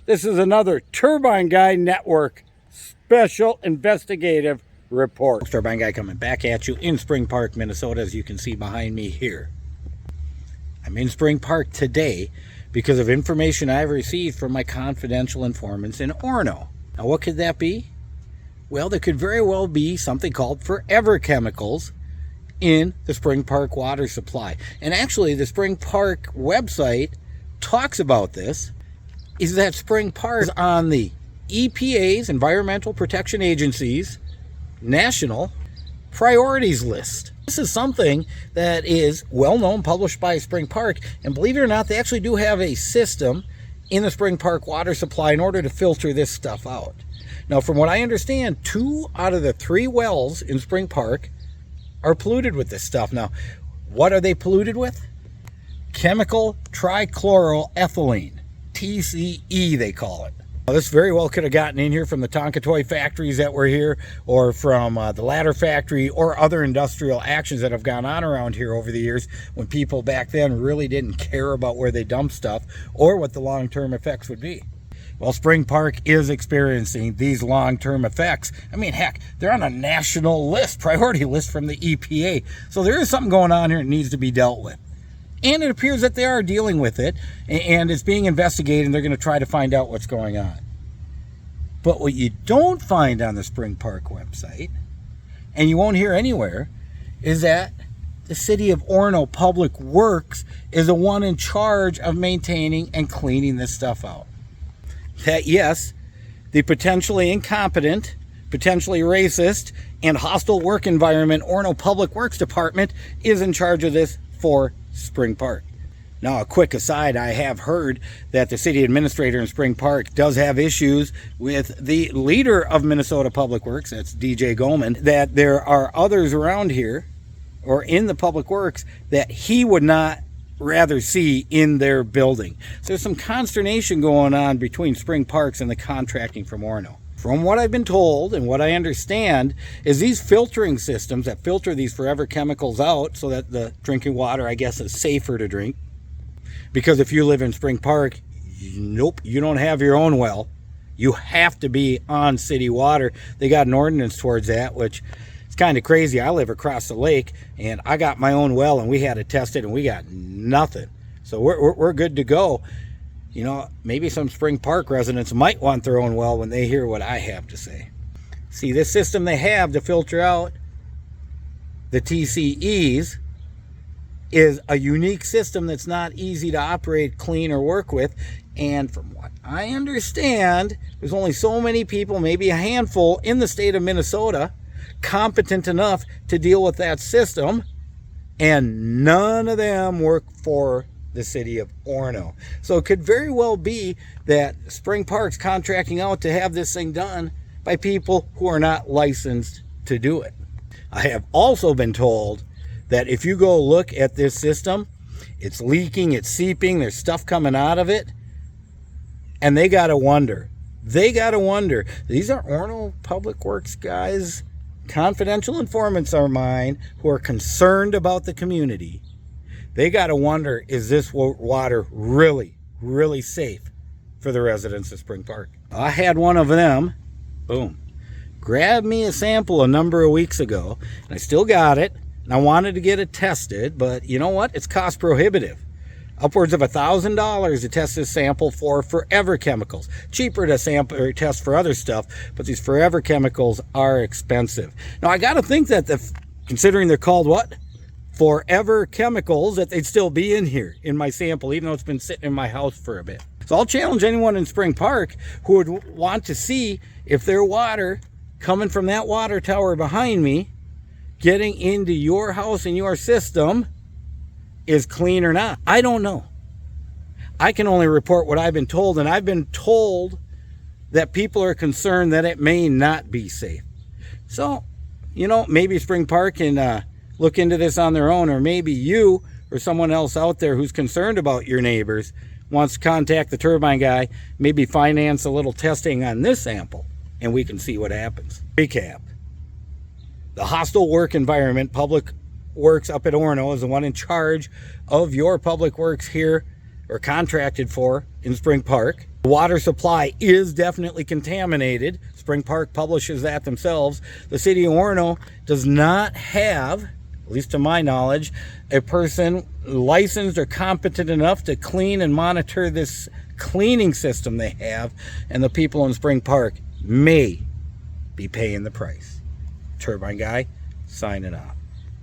This is another Turbine Guy Network special investigative report. Turbine Guy coming back at you in Spring Park, Minnesota, as you can see behind me here. I'm in Spring Park today because of information I've received from my confidential informants in Orono. Now, what could that be? Well, there could very well be something called forever chemicals in the Spring Park water supply. And actually, the Spring Park website talks about this, is that Spring Park is on the EPA's, Environmental Protection Agency's, national priorities list. This is something that is well known, published by Spring Park, and believe it or not, they actually do have a system in the Spring Park water supply in order to filter this stuff out. Now, from what I understand, 2 out of the 3 wells in Spring Park are polluted with this stuff. Now, what are they polluted with? Chemical trichloroethylene, TCE they call it. Now, this very well could have gotten in here from the Tonka toy factories that were here, or from the ladder factory, or other industrial actions that have gone on around here over the years when people back then really didn't care about where they dump stuff or what the long-term effects would be. Well, Spring Park is experiencing these long-term effects. I mean, heck, they're on a national list, priority list from the EPA. So there is something going on here that needs to be dealt with. And it appears that they are dealing with it, and it's being investigated, and they're going to try to find out what's going on. But what you don't find on the Spring Park website, and you won't hear anywhere, is that the City of Orono Public Works is the one in charge of maintaining and cleaning this stuff out. That, yes, the potentially incompetent, potentially racist, and hostile work environment Orono Public Works Department is in charge of this for Spring Park. Now, a quick aside, I have heard that the city administrator in Spring Park does have issues with the leader of Minnesota Public Works, that's DJ Goldman, that there are others around here or in the Public Works that he would not rather see in their building. So there's some consternation going on between Spring Parks and the contracting from Orono. From what I've been told and what I understand is these filtering systems that filter these forever chemicals out so that the drinking water, I guess, is safer to drink. Because if you live in Spring Park, nope, you don't have your own well. You have to be on city water. They got an ordinance towards that, which is kind of crazy. I live across the lake, and I got my own well, and we had it tested, and we got nothing. So we're good to go. You know, maybe some Spring Park residents might want their own well when they hear what I have to say. See, this system they have to filter out the TCEs is a unique system that's not easy to operate, clean, or work with. And from what I understand, there's only so many people, maybe a handful in the state of Minnesota, competent enough to deal with that system, and none of them work for the city of Orono. So it could very well be that Spring Park's contracting out to have this thing done by people who are not licensed to do it. I have also been told that if you go look at this system, it's leaking, it's seeping, there's stuff coming out of it, and they gotta wonder. These are Orono Public Works guys, confidential informants are mine, who are concerned about the community. They got to wonder, is this water really, really safe for the residents of Spring Park? I had one of them, boom, grab me a sample a number of weeks ago, and I still got it, and I wanted to get it tested, but you know what? It's cost prohibitive. Upwards of $1,000 to test this sample for forever chemicals. Cheaper to sample or test for other stuff, but these forever chemicals are expensive. Now, I got to think that considering they're called what? Forever chemicals, that they'd still be in here in my sample, even though it's been sitting in my house for a bit. So I'll challenge anyone in Spring Park who would want to see if their water coming from that water tower behind me, getting into your house and your system, is clean or not. I don't know. I can only report what I've been told, and I've been told that people are concerned that it may not be safe. So, you know, maybe Spring Park can look into this on their own, or maybe you or someone else out there who's concerned about your neighbors wants to contact the Turbine Guy, maybe finance a little testing on this sample, and we can see what happens. Recap. The hostile work environment Public Works up at Orono is the one in charge of your public works here, or contracted for, in Spring Park. The water supply is definitely contaminated. Spring Park publishes that themselves. The city of Orono does not have, at least to my knowledge, a person licensed or competent enough to clean and monitor this cleaning system they have, and the people in Spring Park may be paying the price. Turbine Guy, signing off.